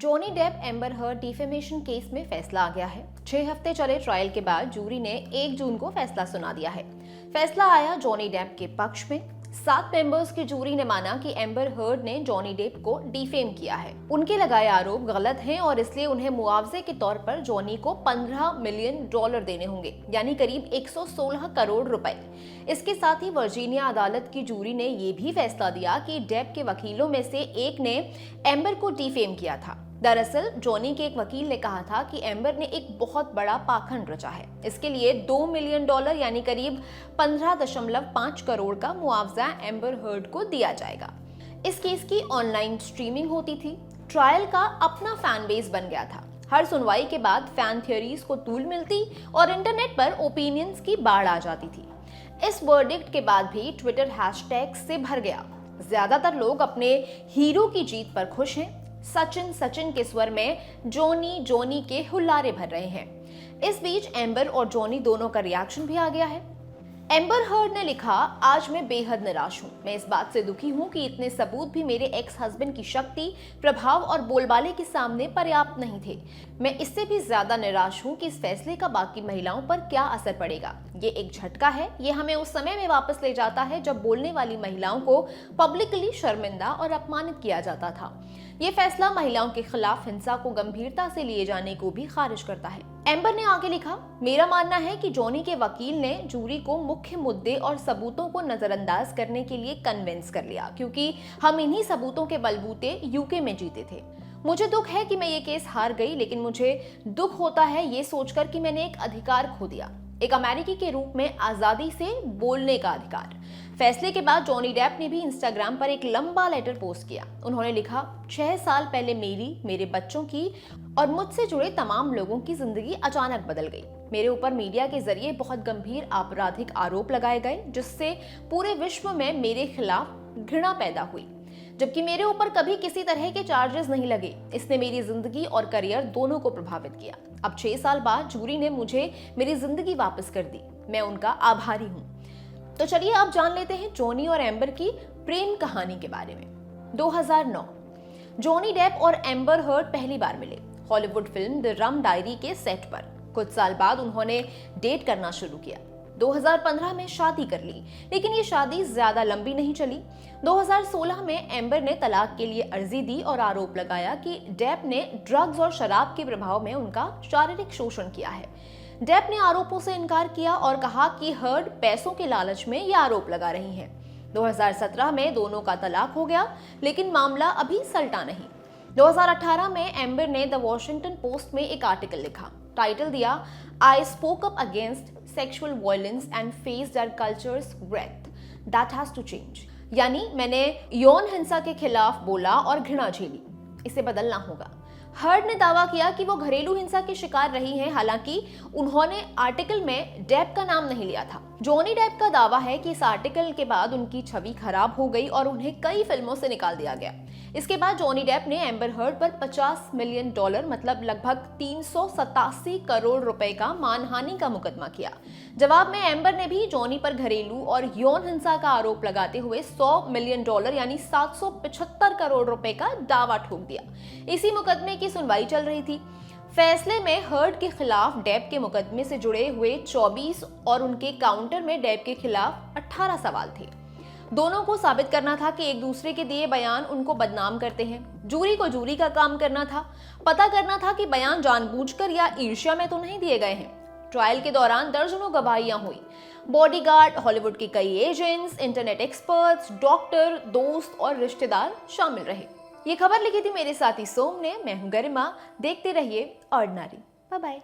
Johnny Depp Amber Heard defamation case में फैसला आ गया है। 6 हफ्ते चले ट्रायल के बाद जूरी ने 1 जून को फैसला सुना दिया है। फैसला आया जॉनी डेप के पक्ष में। 7 मेंबर्स की जूरी ने माना कि एम्बर हर्ड ने जॉनी डेप को डिफेम किया है। उनके लगाए आरोप गलत हैं और इसलिए उन्हें मुआवजे के तौर पर जॉनी को $15 मिलियन देने होंगे, यानी करीब 116 करोड़ रुपए। इसके साथ ही वर्जीनिया अदालत की जूरी ने ये भी फैसला दिया कि डेप के वकीलों में से एक ने एम्बर को डिफेम किया था। दरअसल जॉनी के एक वकील ने कहा था कि एम्बर ने एक बहुत बड़ा पाखंड रचा है। इसके लिए $2 मिलियन यानी करीब 15.5 करोड़ का मुआवजा एम्बर हर्ड को दिया जाएगा। इस केस की ऑनलाइन स्ट्रीमिंग होती थी। ट्रायल का अपना फैन बेस बन गया था। हर सुनवाई के बाद फैन थियरीज को तूल मिलती और इंटरनेट पर ओपिनियंस की बाढ़ आ जाती थी। इस वर्डिक्ट के बाद भी ट्विटर हैशटैग से भर गया। ज्यादातर लोग अपने हीरो की जीत पर खुश हैं। सचिन सचिन के स्वर में जॉनी जॉनी के हुल्लारे भर रहे हैं। इस बीच एम्बर और जॉनी दोनों का रिएक्शन भी आ गया है। एम्बर हर्ड ने लिखा, आज मैं बेहद निराश हूँ। मैं इस बात से दुखी हूँ कि इतने सबूत भी मेरे एक्स हस्बैंड की शक्ति, प्रभाव और बोलबाले के सामने पर्याप्त नहीं थे। मैं इससे भी ज्यादा निराश हूँ कि इस फैसले का बाकी महिलाओं पर क्या असर पड़ेगा। ये एक झटका है। ये हमें उस समय में वापस ले जाता है जब बोलने वाली महिलाओं को पब्लिकली शर्मिंदा और अपमानित किया जाता था। ये फैसला महिलाओं के खिलाफ हिंसा को गंभीरता से लिए जाने को भी खारिज करता है। एम्बर ने आगे लिखा, मेरा मानना है कि जॉनी के वकील ने जूरी को मुख्य मुद्दे और सबूतों को नजरअंदाज करने के लिए कन्विंस कर लिया, क्योंकि हम इन्हीं सबूतों के बलबूते यूके में जीते थे। मुझे दुख है कि मैं ये केस हार गई, लेकिन मुझे दुख होता है ये सोचकर कि मैंने एक अधिकार खो दिया, एक अमेरिकी के रूप में आजादी से बोलने का अधिकार। फैसले के बाद जॉनी डेप ने भी इंस्टाग्राम पर एक लंबा लेटर पोस्ट किया। उन्होंने लिखा, 6 साल पहले मेरे बच्चों की और मुझसे जुड़े तमाम लोगों की जिंदगी अचानक बदल गई। मेरे ऊपर मीडिया के जरिए बहुत गंभीर आपराधिक आरोप लगाए गए, जिससे पूरे विश्व में मेरे खिलाफ घृणा पैदा हुई, जबकि मेरे ऊपर कभी किसी तरह के चार्जेस नहीं लगे। इसने मेरी जिंदगी और करियर दोनों को प्रभावित किया। अब 6 साल बाद जूरी ने मुझे मेरी जिंदगी वापस कर दी। मैं उनका आभारी हूँ। तो चलिए अब जान लेते हैं जॉनी और एम्बर की प्रेम कहानी के बारे में। 2009 जॉनी डेप और एम्बर हर्ड पहली बार मिले Hollywood film the rum diary के सेट पर। कुछ साल बाद उन्होंने डेट करना शुरू किया। 2015 में शादी कर ली, लेकिन ये शादी ज्यादा लंबी नहीं चली। 2016 में एम्बर ने तलाक के लिए अर्जी दी और आरोप लगाया कि डेप ने ड्रग्स और शराब के प्रभाव में उनका शारीरिक शोषण किया है। डेप ने आरोपों से इनकार किया और कहा कि हर्ड पैसों के लालच में ये आरोप लगा रही हैं। 2017 में दोनों का तलाक हो गया, लेकिन मामला अभी सलटा नहीं। 2018 में एम्बर ने द वॉशिंगटन पोस्ट में एक आर्टिकल लिखा, टाइटल दिया, I spoke up against sexual violence and faced our culture's wrath that has to change. यानी मैंने यौन हिंसा के खिलाफ बोला और घृणा झेली, इसे बदलना होगा। हर्ड ने दावा किया कि वो घरेलू हिंसा की शिकार रही हैं, हालांकि उन्होंने आर्टिकल में डेप का नाम नहीं लिया था। जॉनी डेप का दावा है कि इस आर्टिकल के बाद उनकी छवि खराब हो गई और उन्हें कई फिल्मों से निकाल दिया गया। इसके बाद जॉनी डेप ने एम्बर हर्ड पर $50 मिलियन मतलब लगभग 387 करोड़ रुपए का मानहानि का मुकदमा किया। जवाब में एम्बर ने भी जॉनी पर घरेलू और यौन हिंसा का आरोप लगाते हुए $100 मिलियन यानी 775 करोड़ रुपए का दावा ठोक दिया। इसी मुकदमे की सुनवाई चल रही थी। फैसले में हर्ड के खिलाफ डेप के मुकदमे से जुड़े हुए 24 और उनके काउंटर में डेप के खिलाफ 18 सवाल थे। दोनों को साबित करना था कि एक दूसरे के दिए बयान उनको बदनाम करते हैं। जूरी को जूरी का काम करना था, पता करना था कि बयान जानबूझकर या ईर्ष्या में तो नहीं दिए गए हैं। ट्रायल के दौरान दर्जनों गवाहियां हुई। बॉडीगार्ड, हॉलीवुड के कई एजेंट्स, इंटरनेट एक्सपर्ट्स, डॉक्टर, दोस्त और रिश्तेदार शामिल रहे। ये खबर लिखी थी मेरे साथी सोम ने। मैं हूं गरिमा। देखते रहिए ऑर्डिनरी। Bye bye.